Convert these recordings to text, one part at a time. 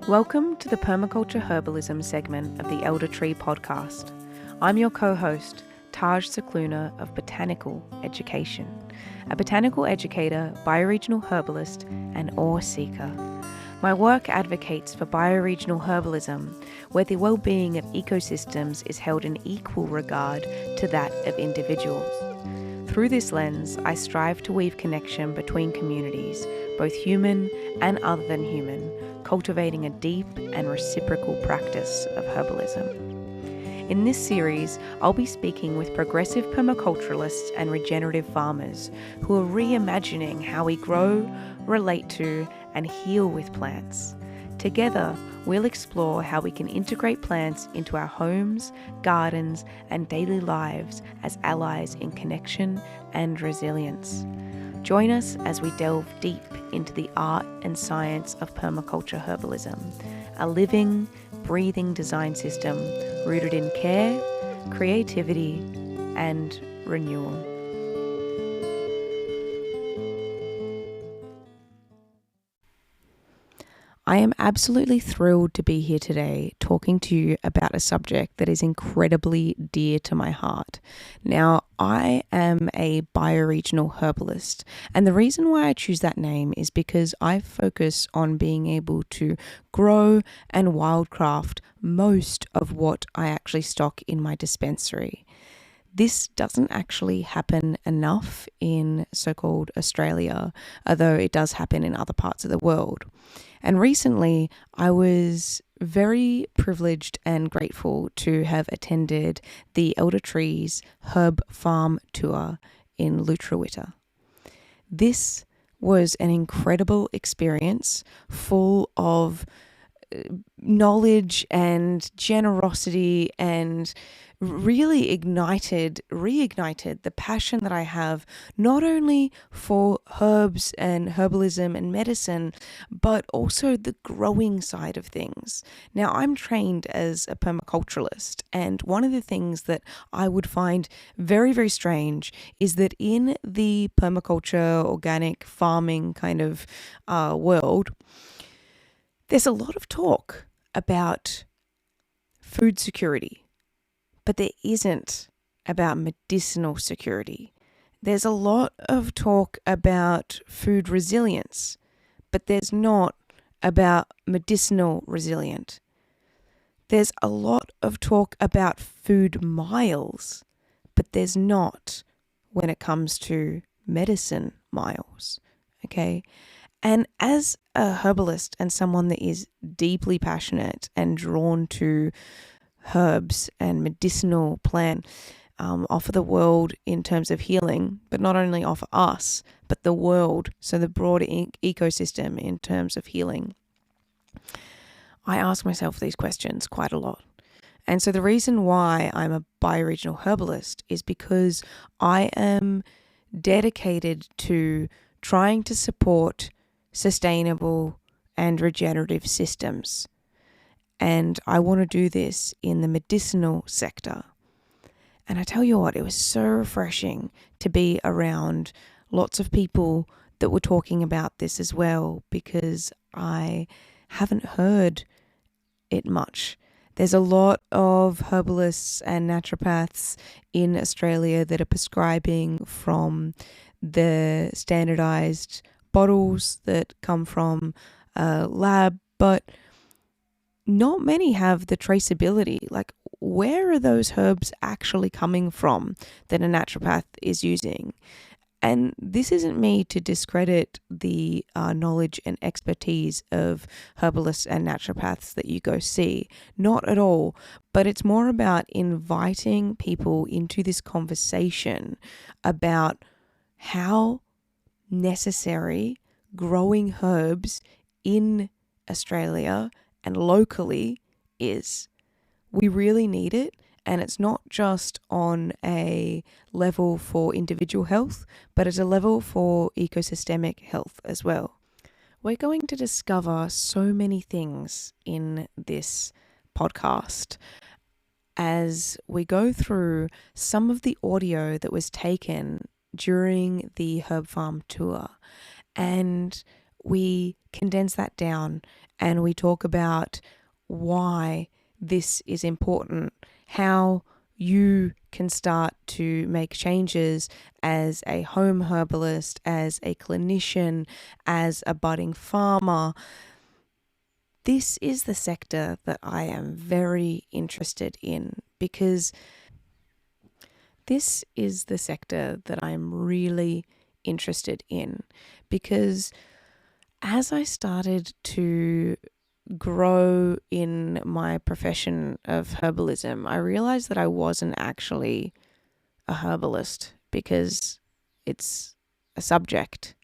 Welcome to the Permaculture Herbalism segment of the Elder Tree podcast. I'm your co-host, Taj Scicluna of Botanical Education, a botanical educator, bioregional herbalist, and awe seeker. My work advocates for bioregional herbalism, where the well-being of ecosystems is held in equal regard to that of individuals. Through this lens, I strive to weave connection between communities, both human and other than human, cultivating a deep and reciprocal practice of herbalism. In this series, I'll be speaking with progressive permaculturalists and regenerative farmers who are reimagining how we grow, relate to, and heal with plants. Together, we'll explore how we can integrate plants into our homes, gardens, and daily lives as allies in connection and resilience. Join us as we delve deep into the art and science of permaculture herbalism, a living, breathing design system rooted in care, creativity, and renewal. I am absolutely thrilled to be here today talking to you about a subject that is incredibly dear to my heart. Now, I am a bioregional herbalist, and the reason why I choose that name is because I focus on being able to grow and wildcraft most of what I actually stock in my dispensary. This doesn't actually happen enough in so-called Australia, although it does happen in other parts of the world. And recently, I was very privileged and grateful to have attended the Elder Trees Herb Farm Tour in Lutruwita. This was an incredible experience full of knowledge and generosity, and really reignited the passion that I have not only for herbs and herbalism and medicine, but also the growing side of things. Now, I'm trained as a permaculturalist, and one of the things that I would find very, very strange is that in the permaculture, organic farming kind of world, there's a lot of talk about food security, but there isn't about medicinal security. There's a lot of talk about food resilience, but there's not about medicinal resilience. There's a lot of talk about food miles, but there's not when it comes to medicine miles, okay? And as a herbalist and someone that is deeply passionate and drawn to herbs and medicinal plant, offer the world in terms of healing, but not only offer us, but the world, so the broader ecosystem in terms of healing, I ask myself these questions quite a lot. And so the reason why I'm a bioregional herbalist is because I am dedicated to trying to support sustainable and regenerative systems. And I want to do this in the medicinal sector. And I tell you what, it was so refreshing to be around lots of people that were talking about this as well, because I haven't heard it much. There's a lot of herbalists and naturopaths in Australia that are prescribing from the standardized bottles that come from a lab, but not many have the traceability. Like, where are those herbs actually coming from that a naturopath is using? And this isn't me to discredit the knowledge and expertise of herbalists and naturopaths that you go see. Not at all. But it's more about inviting people into this conversation about how necessary growing herbs in Australia and locally is. We really need it, and it's not just on a level for individual health, but it's a level for ecosystemic health as well. We're going to discover so many things in this podcast as we go through some of the audio that was taken during the Herb Farm tour. And we condense that down and we talk about why this is important, how you can start to make changes as a home herbalist, as a clinician, as a budding farmer. This is the sector that I am very interested in because this is the sector that I'm really interested in because as I started to grow in my profession of herbalism, I realized that I wasn't actually a herbalist because it's a subject,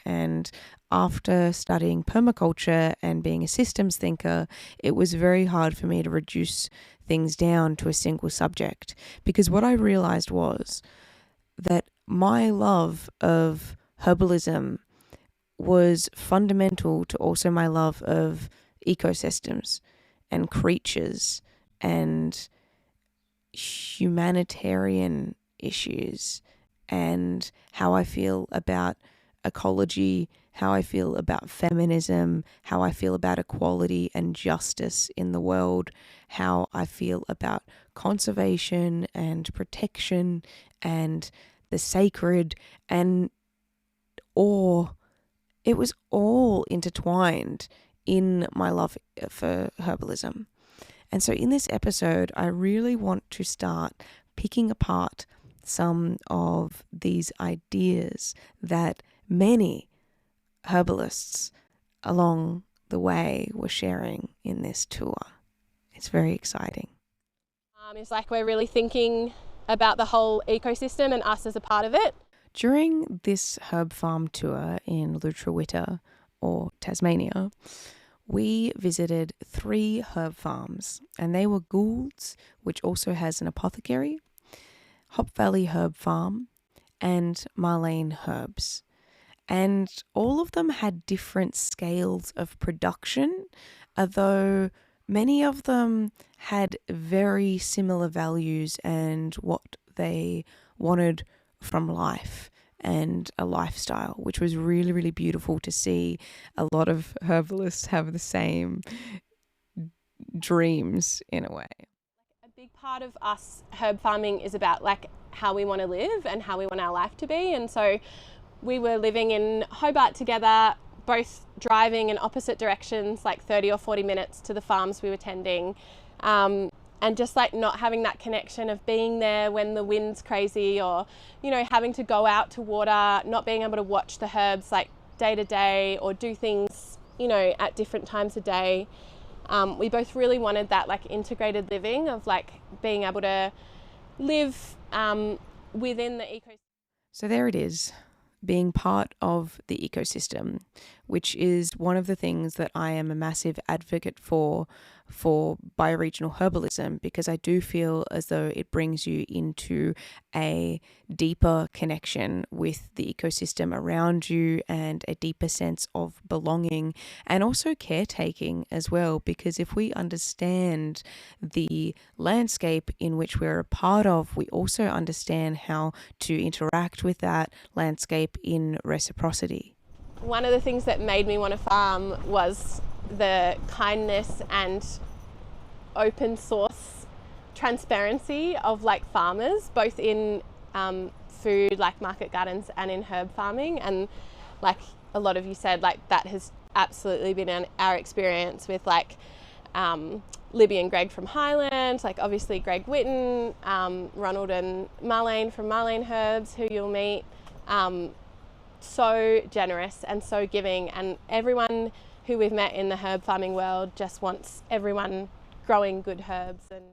and after studying permaculture and being a systems thinker, it was very hard for me to reduce things down to a single subject because what I realized was that my love of herbalism was fundamental to also my love of ecosystems and creatures and humanitarian issues and how I feel about ecology, how I feel about feminism, how I feel about equality and justice in the world, how I feel about conservation and protection and the sacred and awe. It was all intertwined in my love for herbalism. And so in this episode, I really want to start picking apart some of these ideas that many herbalists along the way were sharing in this tour. It's very exciting. It's like we're really thinking about the whole ecosystem and us as a part of it. During this herb farm tour in Lutruwita, or Tasmania, we visited 3 herb farms, and they were Gould's, which also has an apothecary, Hop Valley Herb Farm, and Marlene Herbs. And all of them had different scales of production, although many of them had very similar values and what they wanted from life and a lifestyle, which was really, really beautiful to see. A lot of herbalists have the same dreams in a way. A big part of us herb farming is about like how we want to live and how we want our life to be. And so we were living in Hobart together, both driving in opposite directions, like 30 or 40 minutes to the farms we were tending. And just like not having that connection of being there when the wind's crazy or, having to go out to water, not being able to watch the herbs like day to day or do things, at different times of day. We both really wanted that like integrated living of like being able to live within the ecosystem. So there it is, being part of the ecosystem, which is one of the things that I am a massive advocate for bioregional herbalism, because I do feel as though it brings you into a deeper connection with the ecosystem around you and a deeper sense of belonging and also caretaking as well, because if we understand the landscape in which we're a part of, we also understand how to interact with that landscape in reciprocity. One of the things that made me want to farm was the kindness and open source transparency of like farmers, both in food like market gardens and in herb farming. And like a lot of you said, like that has absolutely been our experience with like Libby and Greg from Highland, like obviously Greg Whitten, Ronald and Marlene from Marlene Herbs, who you'll meet. So generous and so giving, and everyone who we've met in the herb farming world just wants everyone growing good herbs. And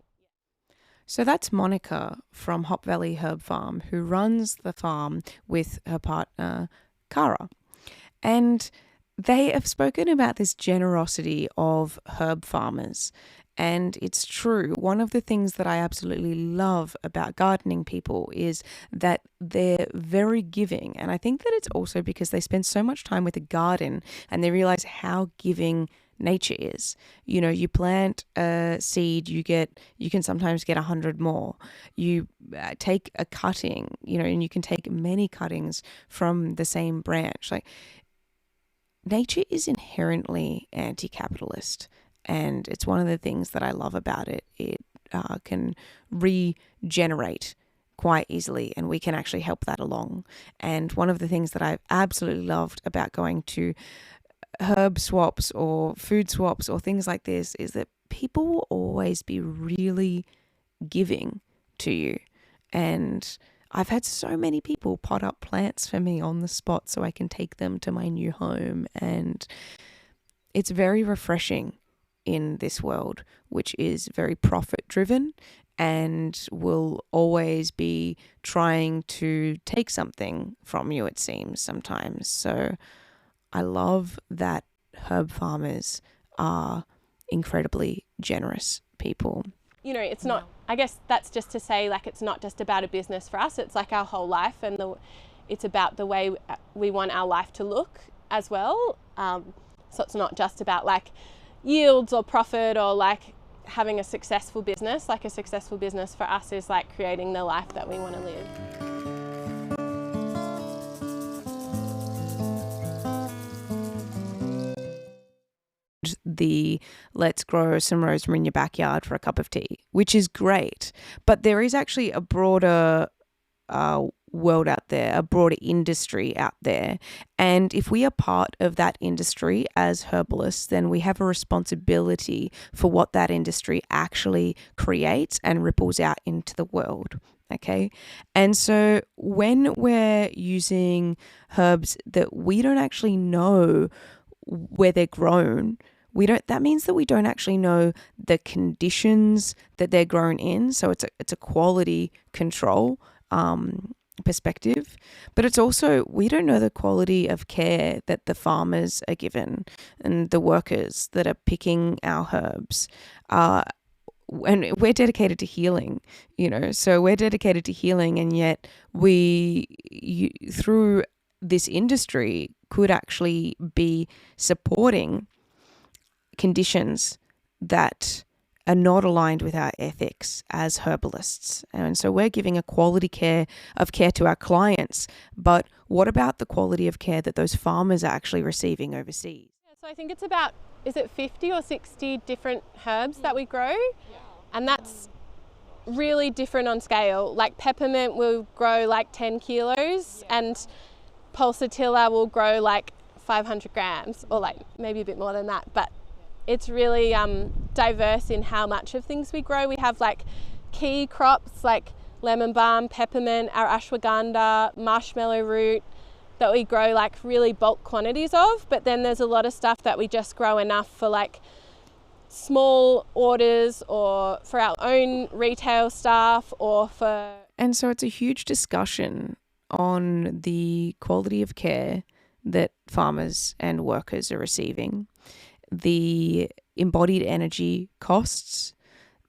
so that's Monica from Hop Valley Herb Farm, who runs the farm with her partner Cara, and they have spoken about this generosity of herb farmers. And it's true. One of the things that I absolutely love about gardening people is that they're very giving. And I think that it's also because they spend so much time with the garden and they realize how giving nature is. You plant a seed, you can sometimes get 100 more. You take a cutting, and you can take many cuttings from the same branch. Like, nature is inherently anti-capitalist, and it's one of the things that I love about it. It can regenerate quite easily, and we can actually help that along. And one of the things that I've absolutely loved about going to herb swaps or food swaps or things like this is that people will always be really giving to you. And I've had so many people pot up plants for me on the spot so I can take them to my new home. And it's very refreshing in this world, which is very profit driven and will always be trying to take something from you, it seems sometimes. So I love that herb farmers are incredibly generous people. You know, it's not, I guess that's just to say, like, it's not just about a business for us, it's like our whole life, and it's about the way we want our life to look as well. So it's not just about like yields or profit or like having a successful business. Like, a successful business for us is like creating the life that we want to live. The let's grow some rosemary in your backyard for a cup of tea, which is great. But there is actually a broader world out there, a broader industry out there. And if we are part of that industry as herbalists, then we have a responsibility for what that industry actually creates and ripples out into the world. Okay. And so when we're using herbs that we don't actually know where they're grown, that means that we don't actually know the conditions that they're grown in. So it's a quality control perspective, but it's also, we don't know the quality of care that the farmers are given and the workers that are picking our herbs. And we're dedicated to healing, so we're dedicated to healing, and yet through this industry could actually be supporting conditions that are not aligned with our ethics as herbalists. And so we're giving a quality care to our clients, but what about the quality of care that those farmers are actually receiving overseas? So I think it's about, is it 50 or 60 different herbs that we grow? And that's really different on scale. Like peppermint will grow like 10 kilos and pulsatilla will grow like 500 grams, or like maybe a bit more than that. But it's really diverse in how much of things we grow. We have like key crops like lemon balm, peppermint, our ashwagandha, marshmallow root that we grow like really bulk quantities of. But then there's a lot of stuff that we just grow enough for like small orders or for our own retail staff or for... And so it's a huge discussion on the quality of care that farmers and workers are receiving, the embodied energy costs,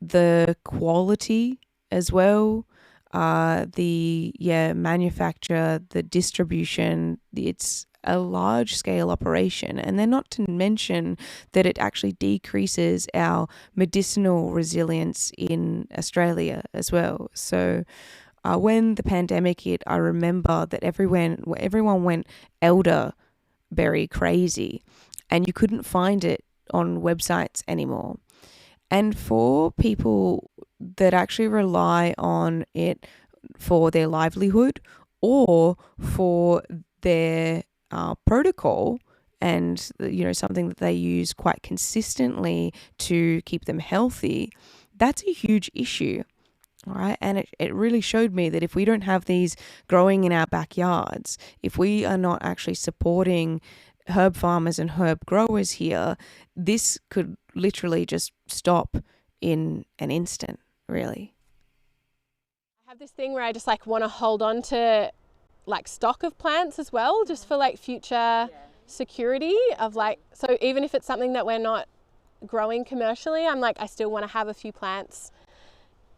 the quality as well, the manufacture, the distribution. It's a large scale operation, and then not to mention that it actually decreases our medicinal resilience in Australia as well. So when the pandemic hit, I remember that everyone went elderberry crazy, and you couldn't find it on websites anymore. And for people that actually rely on it for their livelihood or for their protocol, and something that they use quite consistently to keep them healthy, that's a huge issue. All right. And it really showed me that if we don't have these growing in our backyards, if we are not actually supporting herb farmers and herb growers here, this could literally just stop in an instant, really. I have this thing where I just like want to hold on to like stock of plants as well, just for like future security of like, so even if it's something that we're not growing commercially, I'm like, I still want to have a few plants.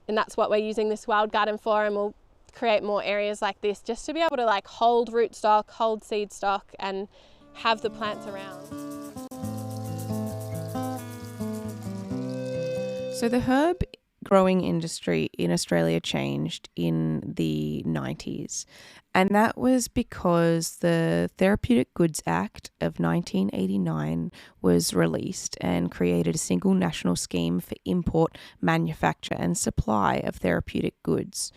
And that's what we're using this wild garden for, and we'll create more areas like this just to be able to like hold rootstock, hold seed stock, and have the plants around. So the herb growing industry in Australia changed in the 90s. And that was because the Therapeutic Goods Act of 1989 was released and created a single national scheme for import, manufacture, and supply of therapeutic goods.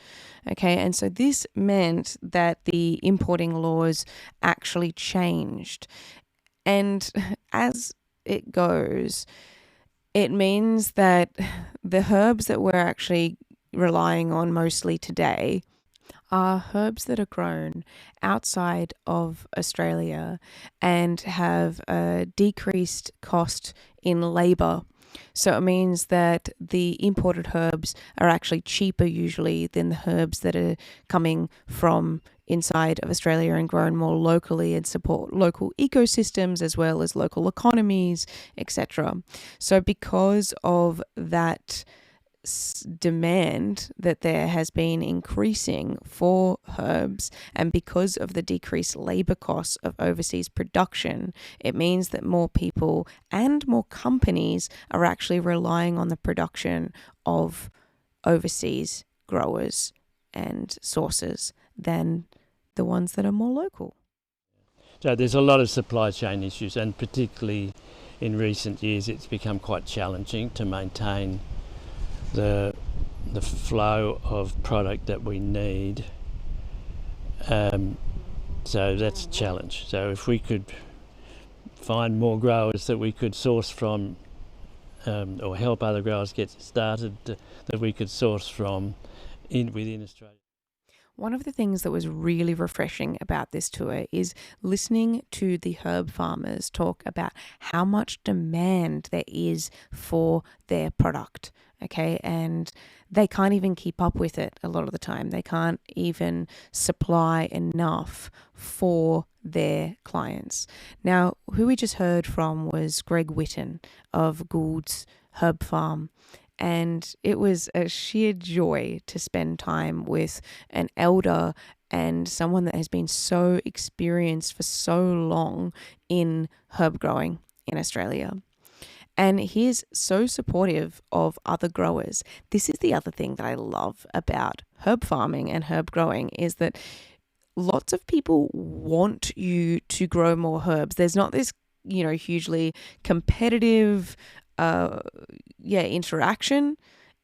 Okay, and so this meant that the importing laws actually changed. And as it goes, it means that the herbs that we're actually relying on mostly today are herbs that are grown outside of Australia and have a decreased cost in labour. So it means that the imported herbs are actually cheaper usually than the herbs that are coming from inside of Australia and grown more locally and support local ecosystems as well as local economies, etc. So because of that demand that there has been increasing for herbs, and because of the decreased labor costs of overseas production, it means that more people and more companies are actually relying on the production of overseas growers and sources than the ones that are more local. So there's a lot of supply chain issues, and particularly in recent years it's become quite challenging to maintain the flow of product that we need. So that's a challenge. So if we could find more growers that we could source from, or help other growers get started that we could source from within Australia. One of the things that was really refreshing about this tour is listening to the herb farmers talk about how much demand there is for their product. Okay, and they can't even keep up with it a lot of the time. They can't even supply enough for their clients. Now, who we just heard from was Greg Whitten of Gould's Herb Farm. And it was a sheer joy to spend time with an elder and someone that has been so experienced for so long in herb growing in Australia. And he is so supportive of other growers. This is the other thing that I love about herb farming and herb growing is that lots of people want you to grow more herbs. There's not this, hugely competitive interaction.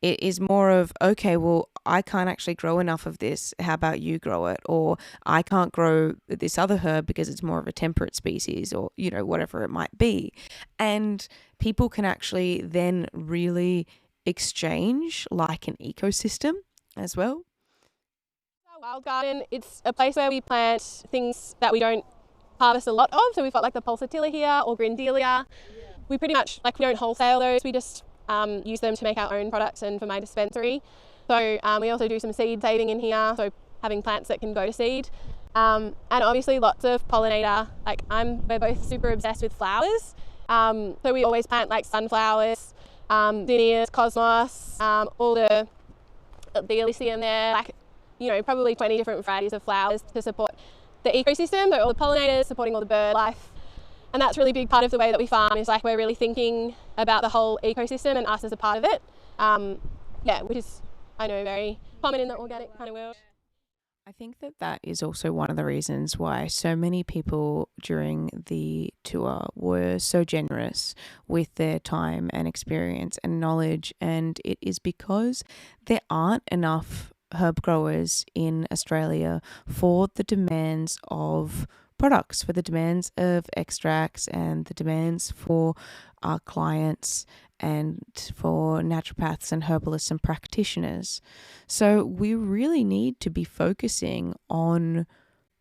It is more of, okay, well, I can't actually grow enough of this. How about you grow it? Or I can't grow this other herb because it's more of a temperate species, or, whatever it might be. And people can actually then really exchange like an ecosystem as well. Our wild garden, it's a place where we plant things that we don't harvest a lot of. So we've got like the pulsatilla here or grindelia. We pretty much, we don't wholesale those. We just use them to make our own products and for my dispensary. So we also do some seed saving in here, so having plants that can go to seed. And obviously lots of pollinator. We're both super obsessed with flowers. So we always plant like sunflowers, zinnias, cosmos, all the Elysium there, probably 20 different varieties of flowers to support the ecosystem. So all the pollinators, supporting all the bird life. And that's a really big part of the way that we farm is we're really thinking about the whole ecosystem and us as a part of it. Which is, I know, very common in the organic kind of world. I think that is also one of the reasons why so many people during the tour were so generous with their time and experience and knowledge. And it is because there aren't enough herb growers in Australia for the demands of products, for the demands of extracts and the demands for our clients and for naturopaths and herbalists and practitioners. So we really need to be focusing on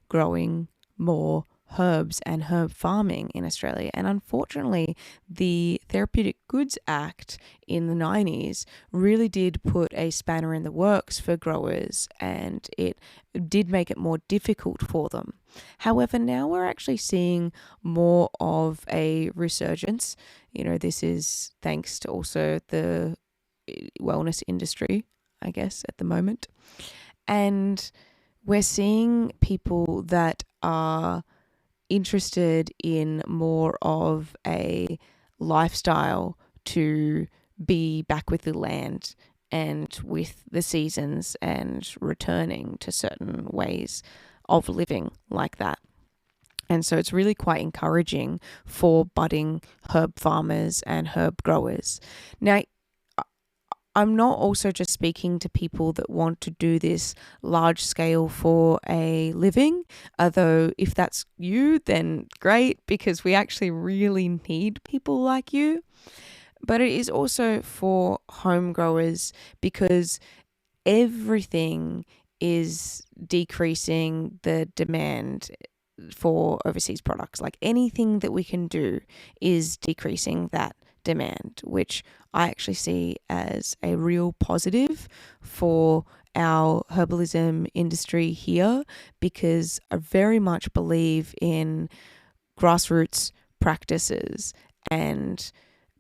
growing more herbs and herb farming in Australia. And unfortunately, the Therapeutic Goods Act in the 90s really did put a spanner in the works for growers, and it did make it more difficult for them. However, now we're actually seeing more of a resurgence. This is thanks to also the wellness industry, I guess, at the moment. And we're seeing people that are interested in more of a lifestyle to be back with the land and with the seasons and returning to certain ways of living like that. And so it's really quite encouraging for budding herb farmers and herb growers. Now, I'm not also just speaking to people that want to do this large scale for a living, although if that's you, then great, because we actually really need people like you. But it is also for home growers, because everything is decreasing the demand for overseas products. Like anything that we can do is decreasing that demand, which I actually see as a real positive for our herbalism industry here, because I very much believe in grassroots practices and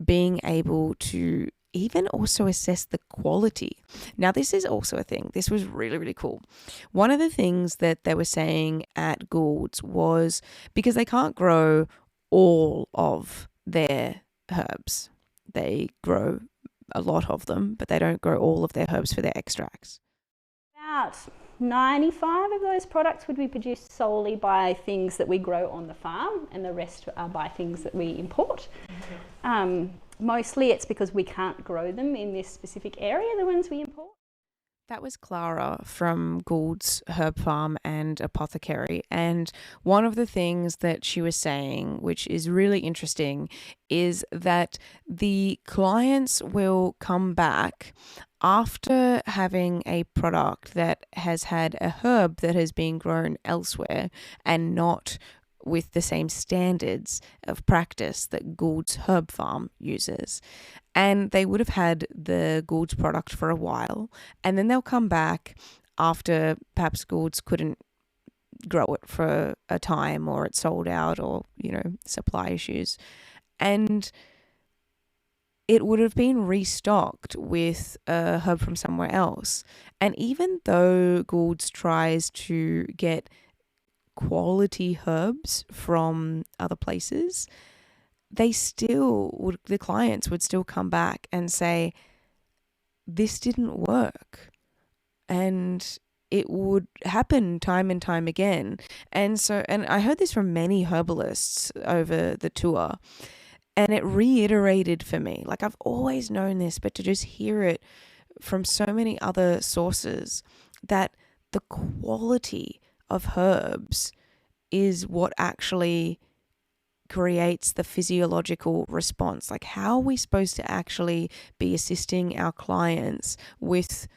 being able to even also assess the quality. Now, this is also a thing. This was really, really cool. One of the things that they were saying at Gould's was, because they can't grow all of their herbs. They grow a lot of them, but they don't grow all of their herbs for their extracts. About 95 of those products would be produced solely by things that we grow on the farm, and the rest are by things that we import. Mostly it's because we can't grow them in this specific area, the ones we import. That was Clara from Gould's Herb Farm and Apothecary. And one of the things that she was saying, which is really interesting, is that the clients will come back after having a product that has had a herb that has been grown elsewhere and not with the same standards of practice that Gould's Herb Farm uses. And they would have had the Gould's product for a while, and then they'll come back after perhaps Gould's couldn't grow it for a time, or it sold out, or, supply issues. And it would have been restocked with a herb from somewhere else. And even though Gould's tries to get quality herbs from other places, the clients would still come back and say, this didn't work. And it would happen time and time again. And I heard this from many herbalists over the tour, and it reiterated for me, like I've always known this, but to just hear it from so many other sources, that the quality of herbs is what actually creates the physiological response. Like, how are we supposed to actually be assisting our clients with,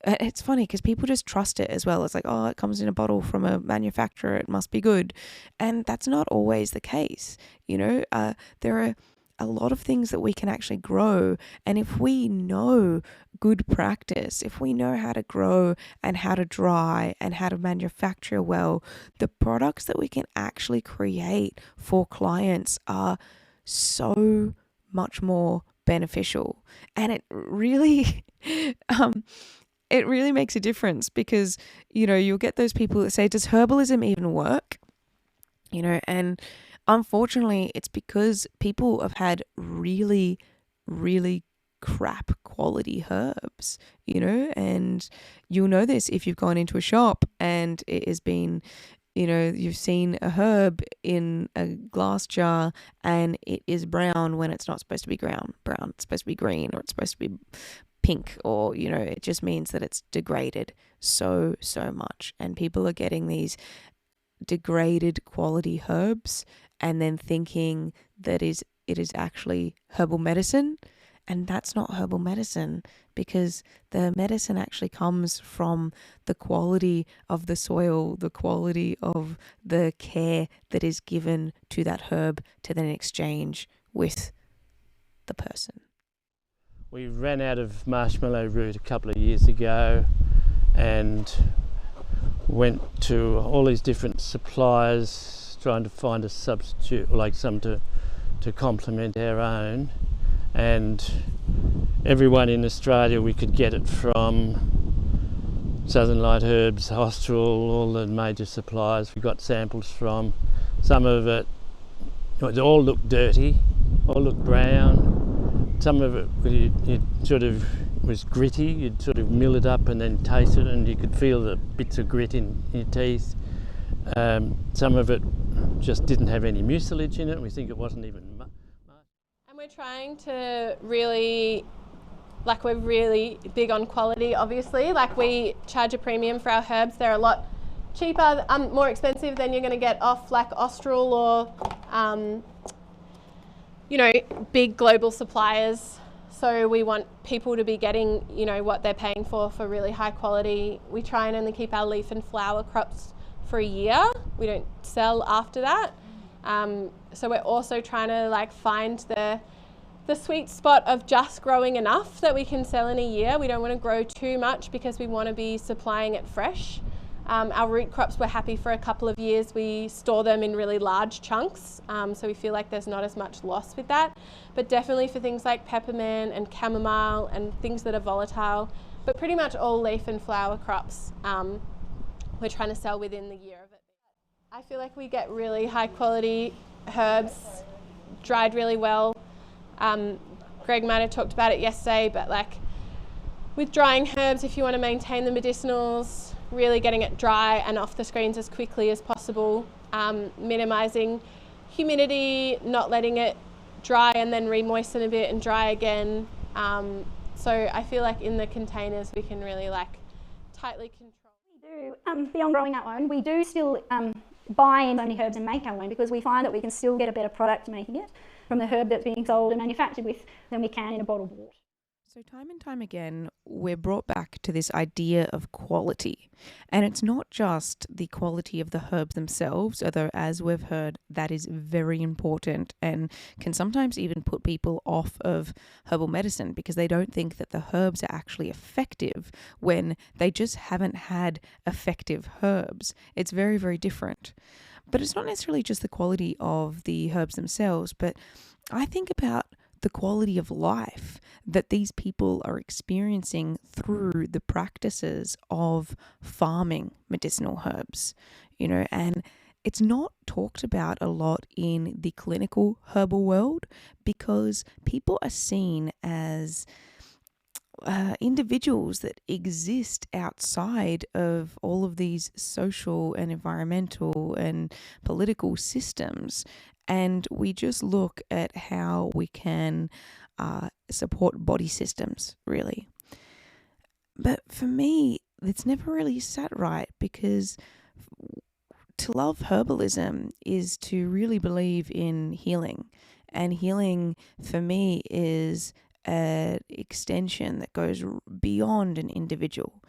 it's funny because people just trust it as well. It's like, oh, it comes in a bottle from a manufacturer, it must be good. And that's not always the case. There are a lot of things that we can actually grow. And if we know good practice, if we know how to grow and how to dry and how to manufacture well, the products that we can actually create for clients are so much more beneficial. And it really, it really makes a difference, because, you'll get those people that say, does herbalism even work? And unfortunately, it's because people have had really, really crap quality herbs, and you'll know this if you've gone into a shop and it has been, you've seen a herb in a glass jar and it is brown when it's not supposed to be brown. It's supposed to be green, or it's supposed to be pink, or, it just means that it's degraded so much. And people are getting these degraded quality herbs and then thinking that it is actually herbal medicine. And that's not herbal medicine, because the medicine actually comes from the quality of the soil, the quality of the care that is given to that herb to then exchange with the person. We ran out of marshmallow root a couple of years ago and went to all these different suppliers trying to find a substitute, like some to complement our own. And everyone in Australia, we could get it from Southern Light Herbs, Austral, all the major suppliers we got samples from. Some of it all looked dirty, all looked brown, some of it sort of was gritty. You'd sort of mill it up and then taste it, and you could feel the bits of grit in your teeth. Some of it just didn't have any mucilage in it. We think it wasn't even much. And we're trying to really, like, we're really big on quality, obviously. Like, we charge a premium for our herbs. They're a lot cheaper, more expensive than you're going to get off like Austral or, you know, big global suppliers. So we want people to be getting, you know, what they're paying for really high quality. We try and only keep our leaf and flower crops for a year. We don't sell after that. So we're also trying to like find the sweet spot of just growing enough that we can sell in a year. We don't want to grow too much because we want to be supplying it fresh. Our root crops we're happy for a couple of years. We store them in really large chunks, so we feel like there's not as much loss with that. But definitely for things like peppermint and chamomile and things that are volatile, but pretty much all leaf and flower crops, we're trying to sell within the year of it. I feel like we get really high quality herbs, dried really well. Greg might have talked about it yesterday, but like with drying herbs, if you want to maintain the medicinals, really getting it dry and off the screens as quickly as possible, minimising humidity, not letting it dry and then re-moisten a bit and dry again. So I feel like in the containers we can really like tightly control. We do, beyond growing our own, we do still buy in so many herbs and make our own, because we find that we can still get a better product making it from the herb that's being sold and manufactured with than we can in a bottled water. So time and time again, we're brought back to this idea of quality. And it's not just the quality of the herbs themselves, although as we've heard, that is very important and can sometimes even put people off of herbal medicine because they don't think that the herbs are actually effective when they just haven't had effective herbs. It's very, very different. But it's not necessarily just the quality of the herbs themselves, but I think about the quality of life that these people are experiencing through the practices of farming medicinal herbs, you know, and it's not talked about a lot in the clinical herbal world because people are seen as individuals that exist outside of all of these social and environmental and political systems. And we just look at how we can support body systems, really. But for me, it's never really sat right because to love herbalism is to really believe in healing. And healing for me is an extension that goes beyond an individual.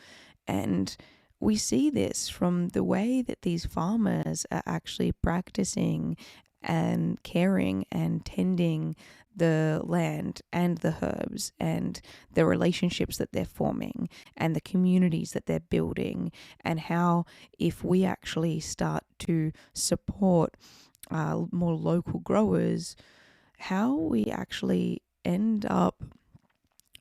And we see this from the way that these farmers are actually practicing and caring and tending the land and the herbs and the relationships that they're forming and the communities that they're building, and how if we actually start to support more local growers, how we actually end up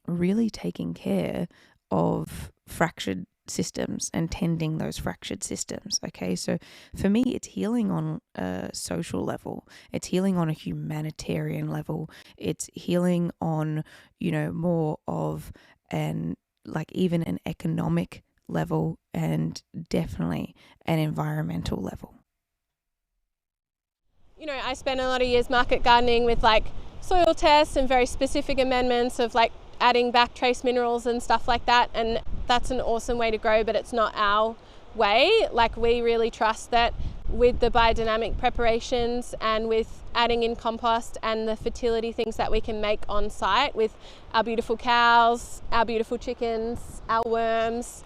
really taking care of fractured systems and tending those fractured systems. Okay, so for me, it's healing on a social level, it's healing on a humanitarian level, it's healing on, you know, more of an like even an economic level and definitely an environmental level. You know, I spent a lot of years market gardening with like soil tests and very specific amendments of like adding back trace minerals and stuff like that, and that's an awesome way to grow, but it's not our way. Like, we really trust that with the biodynamic preparations and with adding in compost and the fertility things that we can make on site with our beautiful cows, our beautiful chickens, our worms,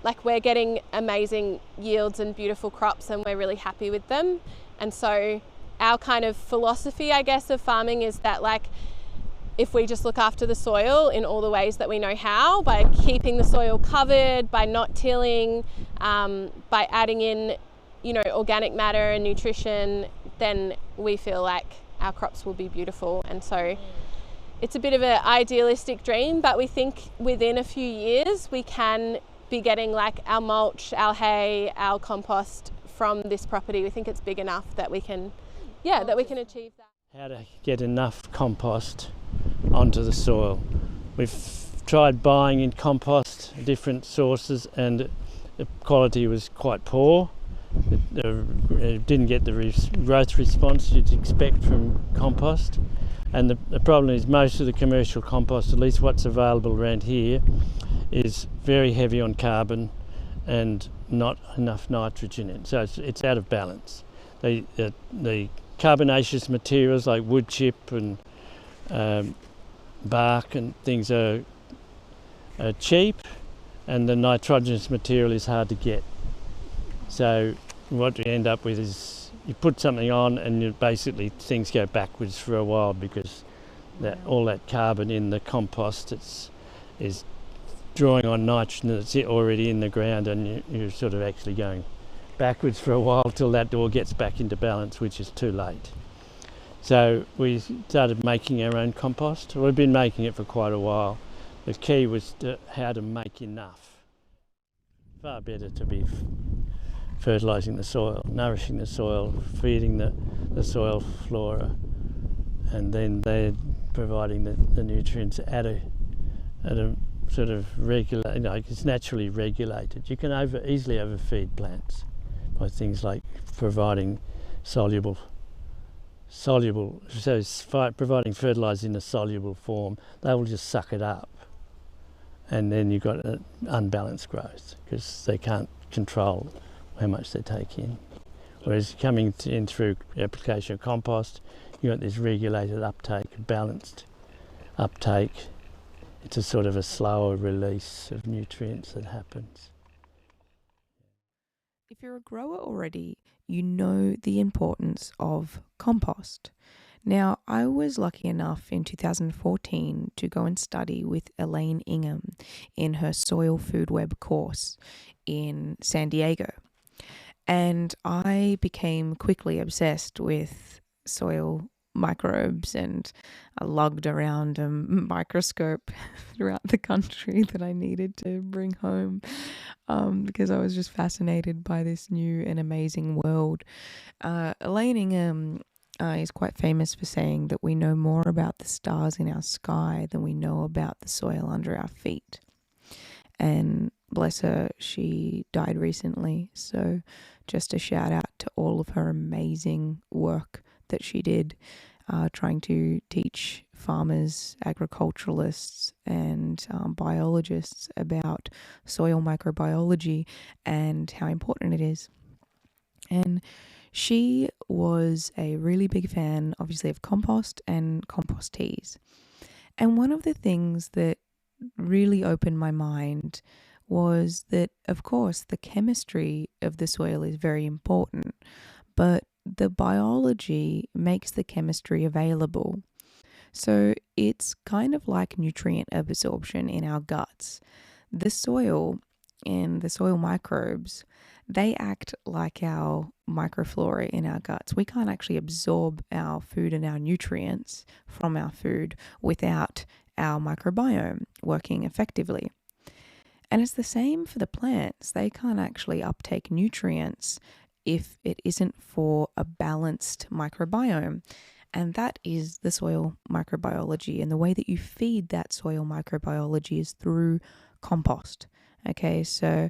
like we're getting amazing yields and beautiful crops, and we're really happy with them. And so our kind of philosophy, I guess, of farming is that like if we just look after the soil in all the ways that we know how, by keeping the soil covered, by not tilling, by adding in, you know, organic matter and nutrition, then we feel like our crops will be beautiful. And so it's a bit of an idealistic dream, but we think within a few years we can be getting like our mulch, our hay, our compost from this property. We think it's big enough that we can, that we can achieve that. How to get enough compost onto the soil. We've tried buying in compost, different sources, and the quality was quite poor. It didn't get the growth response you'd expect from compost. And the problem is most of the commercial compost, at least what's available around here, is very heavy on carbon and not enough nitrogen in. So it's out of balance. The carbonaceous materials like wood chip and bark and things are cheap, and the nitrogenous material is hard to get. So what you end up with is you put something on and basically things go backwards for a while, because all that carbon in the compost is drawing on nitrogen that's already in the ground, and you're sort of actually going backwards for a while till that all gets back into balance, which is too late. So we started making our own compost. We've been making it for quite a while. The key was how to make enough. Far better to be fertilising the soil, nourishing the soil, feeding the soil flora, and then they're providing the nutrients at a sort of regular, it's naturally regulated. You can easily overfeed plants by things like providing providing fertiliser in a soluble form. They will just suck it up, and then you've got an unbalanced growth because they can't control how much they take in. Whereas coming in through application of compost, you've got this regulated uptake, balanced uptake. It's a sort of a slower release of nutrients that happens. If you're a grower already, you know the importance of compost. Now, I was lucky enough in 2014 to go and study with Elaine Ingham in her Soil Food Web course in San Diego. And I became quickly obsessed with soil microbes, and I lugged around a microscope throughout the country that I needed to bring home because I was just fascinated by this new and amazing world. Elaine Ingham is quite famous for saying that we know more about the stars in our sky than we know about the soil under our feet. And bless her, she died recently. So just a shout out to all of her amazing work that she did, trying to teach farmers, agriculturalists, and biologists about soil microbiology and how important it is. And she was a really big fan, obviously, of compost and compost teas. And one of the things that really opened my mind was that, of course, the chemistry of the soil is very important, but the biology makes the chemistry available. So it's kind of like nutrient absorption in our guts. The soil and the soil microbes, they act like our microflora in our guts. We can't actually absorb our food and our nutrients from our food without our microbiome working effectively. And it's the same for the plants. They can't actually uptake nutrients if it isn't for a balanced microbiome. And that is the soil microbiology. And the way that you feed that soil microbiology is through compost. Okay, so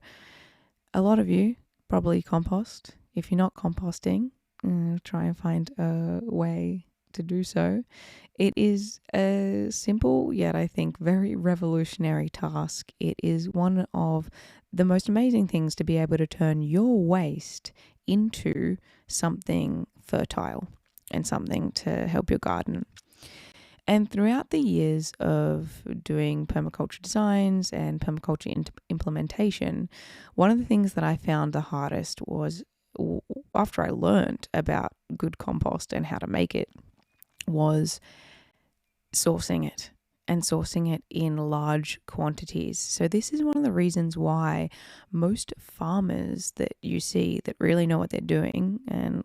a lot of you probably compost. If you're not composting, try and find a way to do so. It is a simple yet I think very revolutionary task. It is one of the most amazing things to be able to turn your waste into something fertile and something to help your garden. And throughout the years of doing permaculture designs and permaculture implementation, one of the things that I found the hardest was, after I learned about good compost and how to make it, was sourcing it, and sourcing it in large quantities. So this is one of the reasons why most farmers that you see that really know what they're doing, and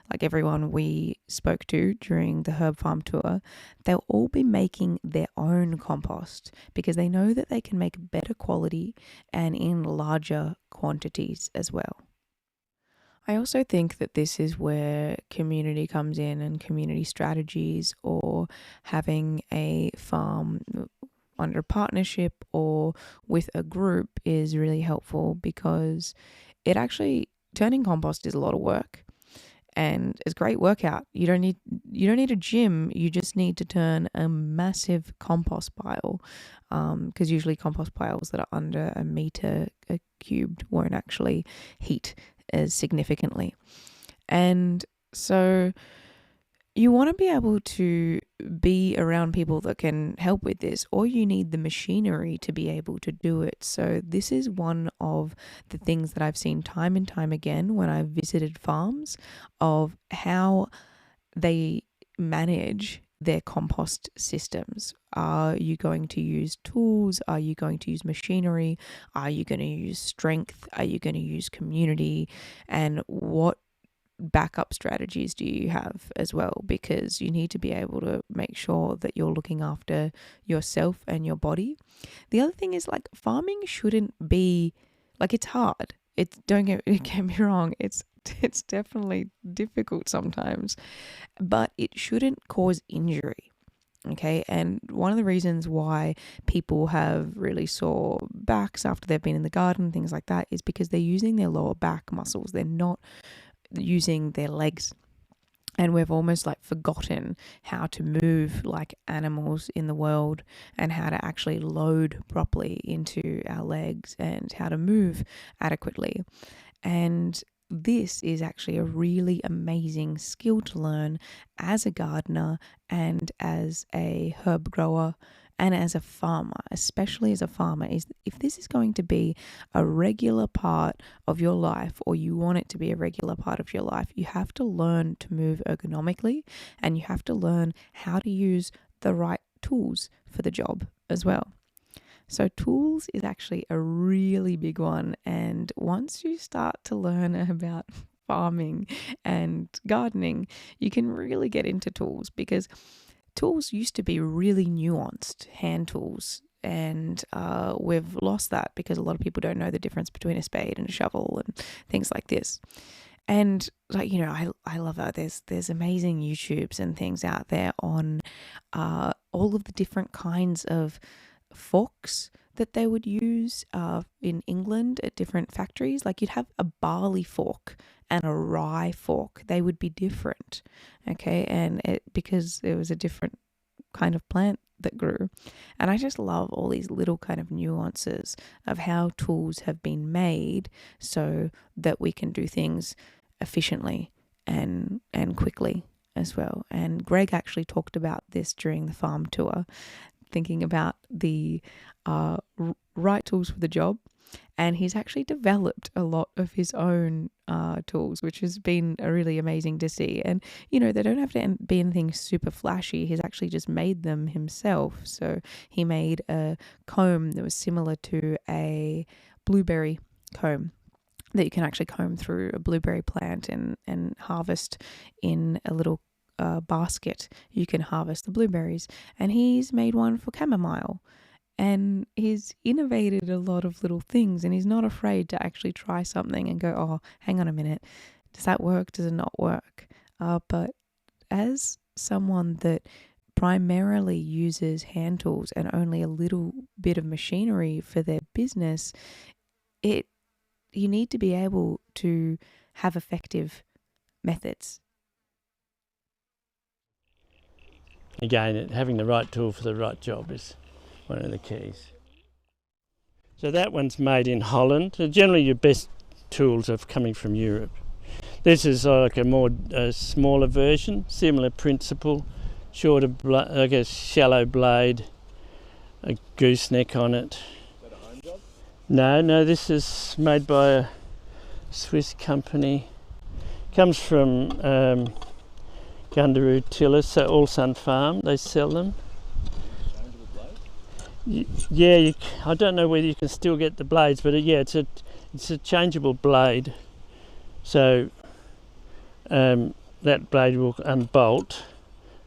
like everyone we spoke to during the herb farm tour, they'll all be making their own compost because they know that they can make better quality and in larger quantities as well. I also think that this is where community comes in, and community strategies, or having a farm under a partnership or with a group is really helpful, because it actually, turning compost is a lot of work and it's a great workout. You don't need a gym. You just need to turn a massive compost pile, because usually compost piles that are under a meter cubed won't actually heat as significantly. And so you want to be able to be around people that can help with this, or you need the machinery to be able to do it. So this is one of the things that I've seen time and time again when I've visited farms, of how they manage their compost systems. Are you going to use tools? Are you going to use machinery? Are you going to use strength? Are you going to use community? And what backup strategies do you have as well? Because you need to be able to make sure that you're looking after yourself and your body. The other thing is, like, farming shouldn't be like, it's hard. It's, don't get me wrong, it's definitely difficult sometimes, but it shouldn't cause injury. Okay, and one of the reasons why people have really sore backs after they've been in the garden, things like that, is because they're using their lower back muscles. They're not using their legs. And we've almost like forgotten how to move like animals in the world, and how to actually load properly into our legs, and how to move adequately. And this is actually a really amazing skill to learn as a gardener, and as a herb grower, and as a farmer, especially as a farmer. Is if this is going to be a regular part of your life, or you want it to be a regular part of your life, you have to learn to move ergonomically, and you have to learn how to use the right tools for the job as well. So tools is actually a really big one. And once you start to learn about farming and gardening, you can really get into tools, because tools used to be really nuanced, hand tools, and we've lost that because a lot of people don't know the difference between a spade and a shovel and things like this. And like, you know, I love that there's amazing YouTubes and things out there on all of the different kinds of forks that they would use in England at different factories. Like, you'd have a barley fork and a rye fork. They would be different, okay? And because it was a different kind of plant that grew. And I just love all these little kind of nuances of how tools have been made so that we can do things efficiently and quickly as well. And Greg actually talked about this during the farm tour, thinking about the right tools for the job. And he's actually developed a lot of his own tools, which has been really amazing to see. And, you know, they don't have to be anything super flashy. He's actually just made them himself. So he made a comb that was similar to a blueberry comb, that you can actually comb through a blueberry plant and harvest in a little basket. You can harvest the blueberries. And he's made one for chamomile. And he's innovated a lot of little things, and he's not afraid to actually try something and go, oh, hang on a minute, does that work? Does it not work? But as someone that primarily uses hand tools and only a little bit of machinery for their business, you need to be able to have effective methods. Again, having the right tool for the right job is one of the keys. So that one's made in Holland. Generally your best tools are coming from Europe. This is like a smaller version, similar principle, shorter, like a shallow blade, a gooseneck on it. Is that a home job? No, this is made by a Swiss company. Comes from Gundaroo Tillers, so All Sun Farm, they sell them. Yeah, I don't know whether you can still get the blades, but it's a changeable blade. So that blade will unbolt,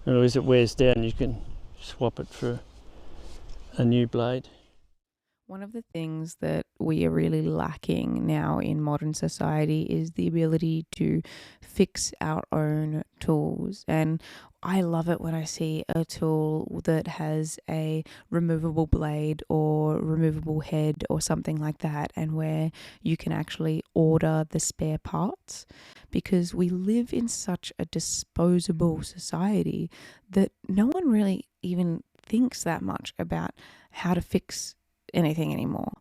and as it wears down, you can swap it for a new blade. One of the things that we are really lacking now in modern society is the ability to fix our own tools. And I love it when I see a tool that has a removable blade or removable head or something like that, and where you can actually order the spare parts, because we live in such a disposable society that no one really even thinks that much about how to fix anything anymore.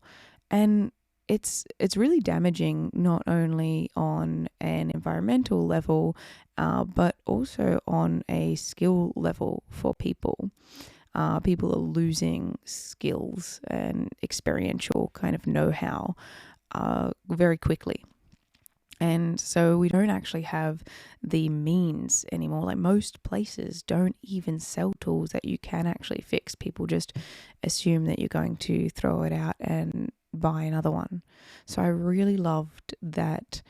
And it's really damaging, not only on an environmental level, but also on a skill level for people. People are losing skills and experiential kind of know-how very quickly. And so we don't actually have the means anymore. Like, most places don't even sell tools that you can actually fix. People just assume that you're going to throw it out and buy another one. So I really loved that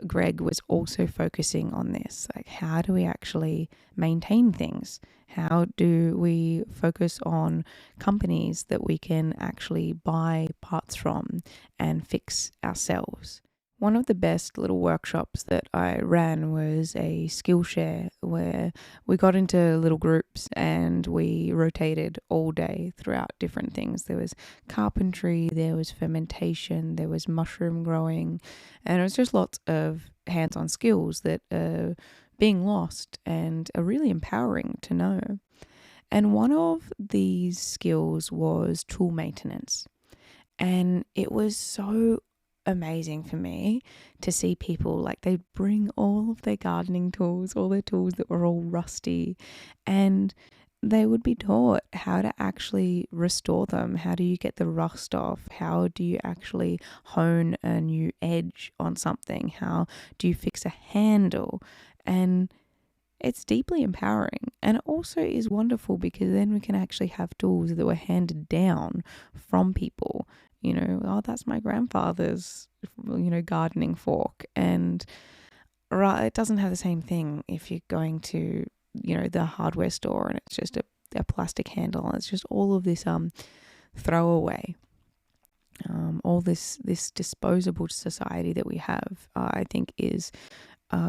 Greg was also focusing on this. Like, how do we actually maintain things? How do we focus on companies that we can actually buy parts from and fix ourselves? One of the best little workshops that I ran was a Skillshare, where we got into little groups and we rotated all day throughout different things. There was carpentry, there was fermentation, there was mushroom growing, and it was just lots of hands-on skills that are being lost and are really empowering to know. And one of these skills was tool maintenance. And it was so amazing for me to see people, like, they bring all of their gardening tools, all their tools that were all rusty, and they would be taught how to actually restore them. How do you get the rust off? How do you actually hone a new edge on something? How do you fix a handle? And it's deeply empowering, and it also is wonderful because then we can actually have tools that were handed down from people. You know, oh, that's my grandfather's, gardening fork. And right, it doesn't have the same thing if you're going to, the hardware store and it's just a plastic handle. It's just all of this throwaway. All this disposable society that we have, I think, is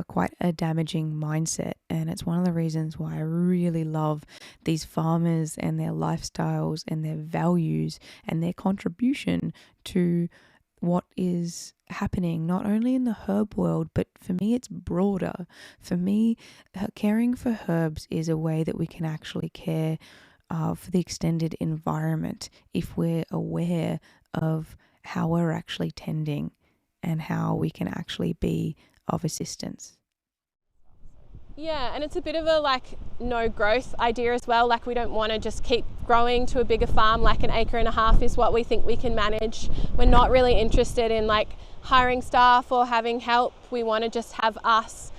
quite a damaging mindset. And it's one of the reasons why I really love these farmers and their lifestyles and their values and their contribution to what is happening, not only in the herb world, but for me, it's broader. For me, caring for herbs is a way that we can actually care for the extended environment if we're aware of how we're actually tending and how we can actually be of assistance. Yeah, and it's a bit of a no growth idea as well. Like, we don't want to just keep growing to a bigger farm. Like, 1.5 acres is what we think we can manage. We're not really interested in hiring staff or having help. We want to just have us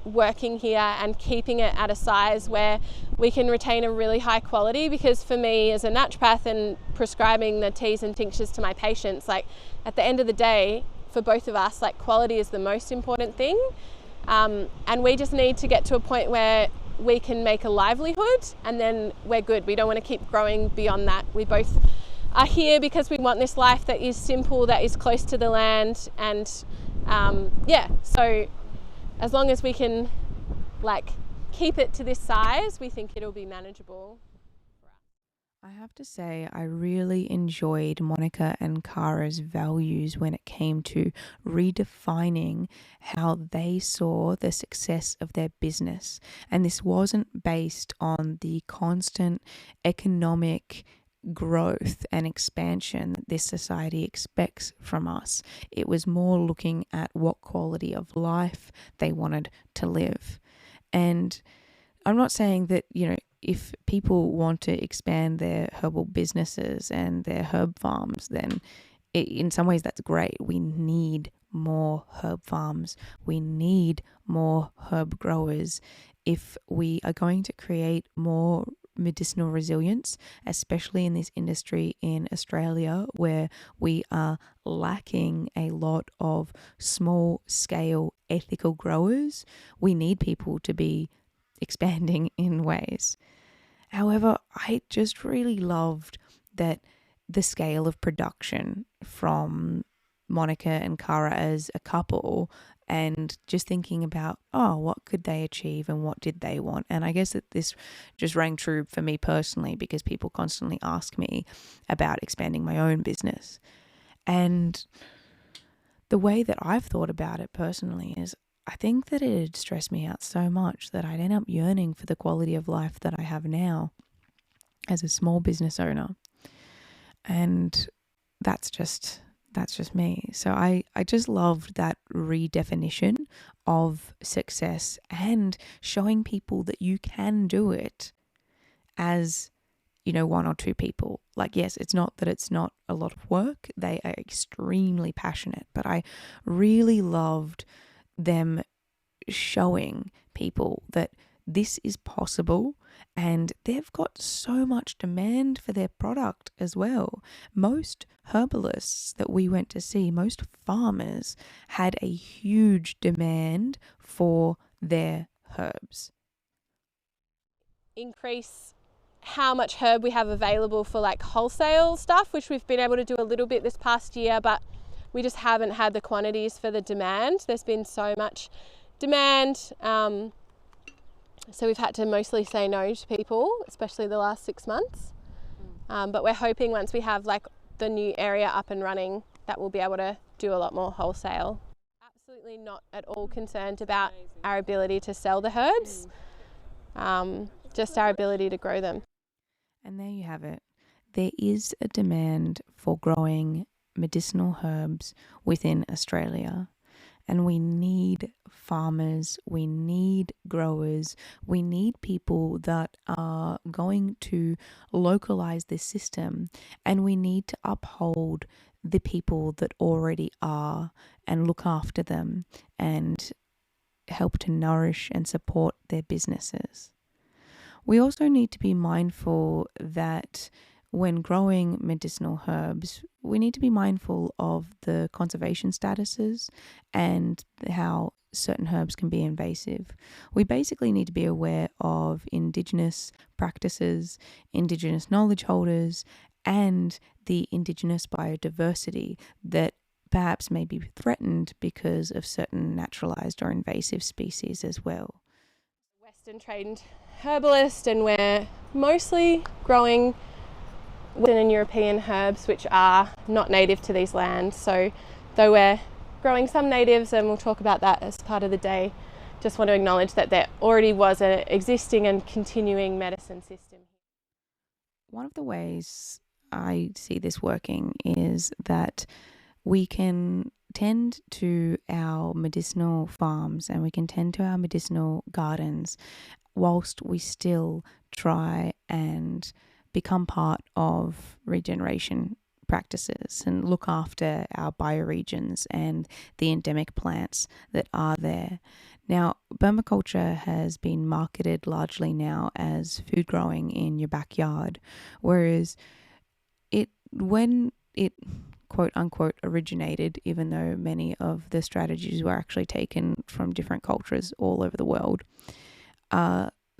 working here and keeping it at a size where we can retain a really high quality. Because for me as a naturopath and prescribing the teas and tinctures to my patients, at the end of the day, for both of us, quality is the most important thing. And we just need to get to a point where we can make a livelihood, and then we're good. We don't want to keep growing beyond that. We both are here because we want this life that is simple, that is close to the land. And so as long as we can keep it to this size, we think it'll be manageable. I have to say, I really enjoyed Monica and Kara's values when it came to redefining how they saw the success of their business. And this wasn't based on the constant economic growth and expansion that this society expects from us. It was more looking at what quality of life they wanted to live. And I'm not saying that, if people want to expand their herbal businesses and their herb farms, then in some ways that's great. We need more herb farms. We need more herb growers if we are going to create more medicinal resilience, especially in this industry in Australia, where we are lacking a lot of small scale ethical growers. We need people to be expanding in ways. However, I just really loved that the scale of production from Monica and Cara as a couple, and just thinking about, oh, what could they achieve and what did they want? And I guess that this just rang true for me personally, because people constantly ask me about expanding my own business. And the way that I've thought about it personally is, I think that it'd stress me out so much that I'd end up yearning for the quality of life that I have now as a small business owner. And that's just me. So I just loved that redefinition of success and showing people that you can do it as, you know, one or two people. Like, yes, it's not that it's not a lot of work. They are extremely passionate, but I really loved them showing people that this is possible, and they've got so much demand for their product as well. Most herbalists that we went to see, most farmers had a huge demand for their herbs. Increase how much herb we have available for like wholesale stuff, which we've been able to do a little bit this past year, but we just haven't had the quantities for the demand. There's been so much demand. So we've had to mostly say no to people, especially the last 6 months. But we're hoping once we have like the new area up and running, that we'll be able to do a lot more wholesale. Absolutely not at all concerned about our ability to sell the herbs, just our ability to grow them. And there you have it. There is a demand for growing medicinal herbs within Australia. And we need farmers, we need growers, we need people that are going to localize this system, and we need to uphold the people that already are and look after them and help to nourish and support their businesses. We also need to be mindful that when growing medicinal herbs, we need to be mindful of the conservation statuses and how certain herbs can be invasive. We basically need to be aware of Indigenous practices, Indigenous knowledge holders, and the Indigenous biodiversity that perhaps may be threatened because of certain naturalized or invasive species as well. Western trained herbalist, and we're mostly growing Western and European herbs which are not native to these lands. So though we're growing some natives, and we'll talk about that as part of the day, just want to acknowledge that there already was an existing and continuing medicine system. One of the ways I see this working is that we can tend to our medicinal farms and we can tend to our medicinal gardens whilst we still try and become part of regeneration practices and look after our bioregions and the endemic plants that are there. Now, permaculture has been marketed largely now as food growing in your backyard, whereas when it quote unquote originated, even though many of the strategies were actually taken from different cultures all over the world,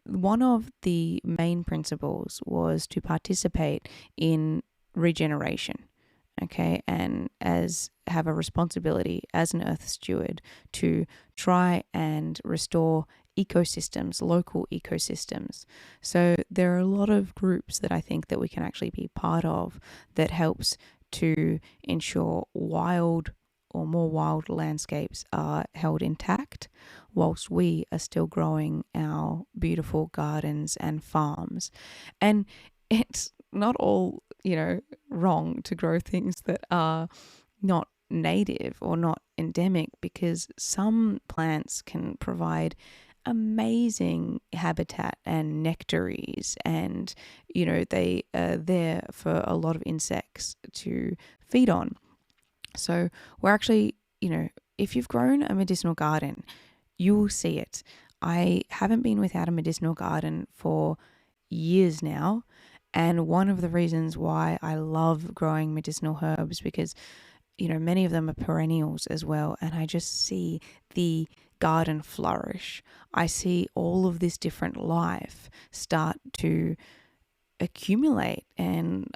one of the main principles was to participate in regeneration, okay, and have a responsibility as an earth steward to try and restore ecosystems, local ecosystems. So there are a lot of groups that I think that we can actually be part of that helps to ensure wild or more wild landscapes are held intact whilst we are still growing our beautiful gardens and farms. And it's not all, wrong to grow things that are not native or not endemic, because some plants can provide amazing habitat and nectaries, and they are there for a lot of insects to feed on. So we're actually, if you've grown a medicinal garden, you will see it. I haven't been without a medicinal garden for years now, and one of the reasons why I love growing medicinal herbs, because many of them are perennials as well, and I just see the garden flourish. I see all of this different life start to accumulate. And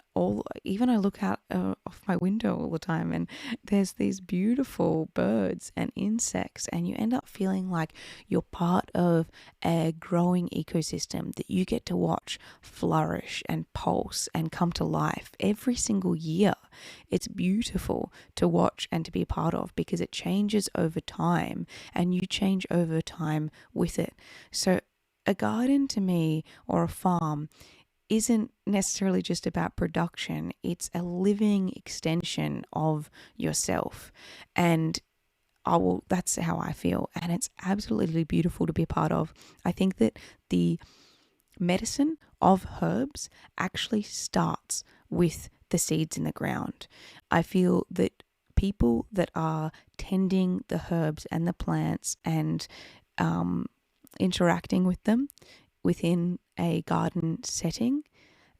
even I look out off my window all the time, and there's these beautiful birds and insects, and you end up feeling like you're part of a growing ecosystem that you get to watch flourish and pulse and come to life every single year. It's beautiful to watch and to be a part of, because it changes over time and you change over time with it. So a garden to me, or a farm, isn't necessarily just about production. It's a living extension of yourself. And that's how I feel. And it's absolutely beautiful to be a part of. I think that the medicine of herbs actually starts with the seeds in the ground. I feel that people that are tending the herbs and the plants and interacting with them within a garden setting,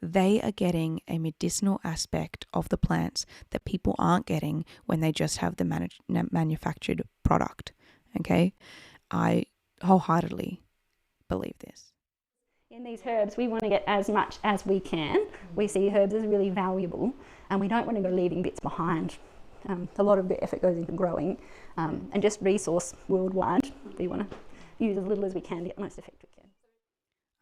they are getting a medicinal aspect of the plants that people aren't getting when they just have the manufactured product. Okay? I wholeheartedly believe this. In these herbs, we want to get as much as we can. We see herbs as really valuable, and we don't want to go leaving bits behind. A lot of the effort goes into growing, and just resource worldwide. We want to use as little as we can to get the most effect we can.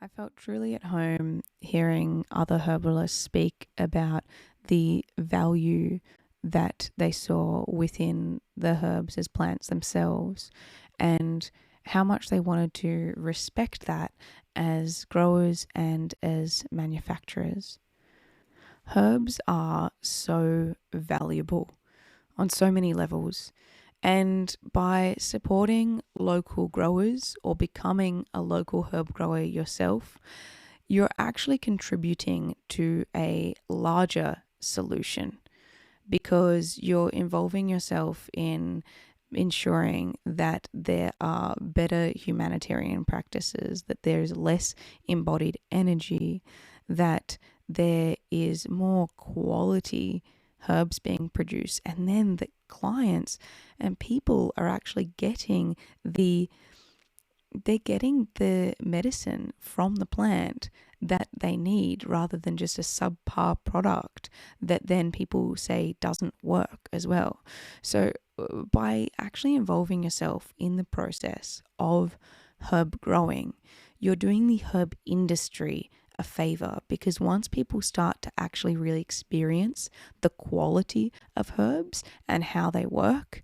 I felt truly at home hearing other herbalists speak about the value that they saw within the herbs as plants themselves, and how much they wanted to respect that as growers and as manufacturers. Herbs are so valuable on so many levels. And by supporting local growers or becoming a local herb grower yourself, you're actually contributing to a larger solution, because you're involving yourself in ensuring that there are better humanitarian practices, that there's less embodied energy, that there is more quality herbs being produced, and then the clients and people are actually getting the medicine from the plant that they need, rather than just a subpar product that then people say doesn't work as well. So by actually involving yourself in the process of herb growing, you're doing the herb industry a favor, because once people start to actually really experience the quality of herbs and how they work,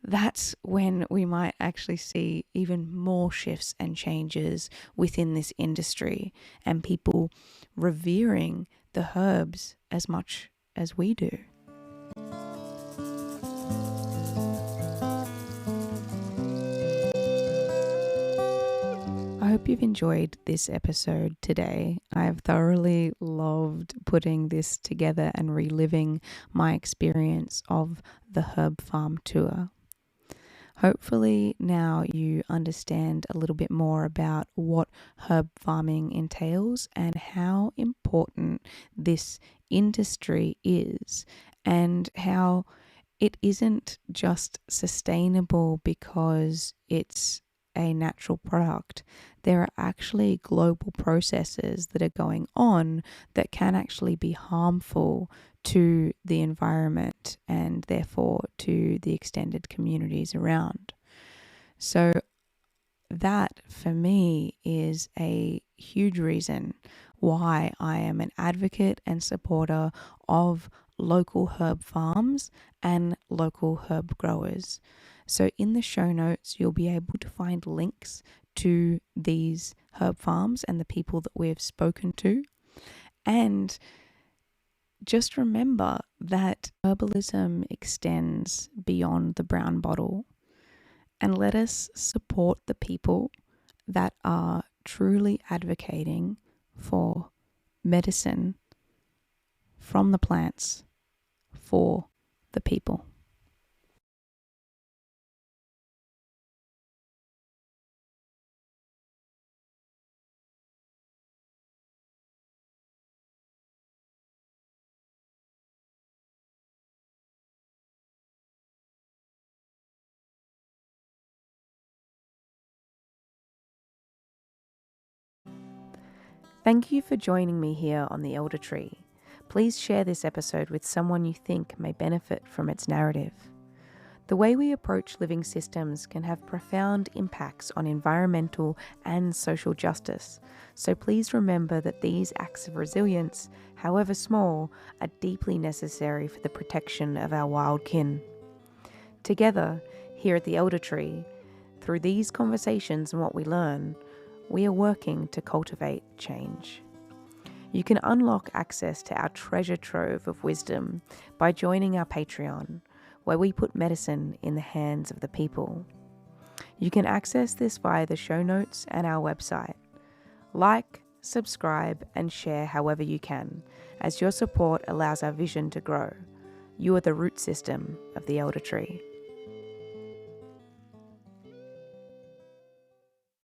that's when we might actually see even more shifts and changes within this industry, and people revering the herbs as much as we do. I hope you've enjoyed this episode today. I've thoroughly loved putting this together and reliving my experience of the herb farm tour. Hopefully now you understand a little bit more about what herb farming entails and how important this industry is, and how it isn't just sustainable because it's a natural product. There are actually global processes that are going on that can actually be harmful to the environment and therefore to the extended communities around. So that for me is a huge reason why I am an advocate and supporter of local herb farms and local herb growers. So in the show notes, you'll be able to find links to these herb farms and the people that we've spoken to. And just remember that herbalism extends beyond the brown bottle, and let us support the people that are truly advocating for medicine from the plants for the people. Thank you for joining me here on the Elder Tree. Please share this episode with someone you think may benefit from its narrative. The way we approach living systems can have profound impacts on environmental and social justice, so please remember that these acts of resilience, however small, are deeply necessary for the protection of our wild kin. Together, here at the Elder Tree, through these conversations and what we learn, we are working to cultivate change. You can unlock access to our treasure trove of wisdom by joining our Patreon, where we put medicine in the hands of the people. You can access this via the show notes and our website. Like, subscribe, and share however you can, as your support allows our vision to grow. You are the root system of the Elder Tree.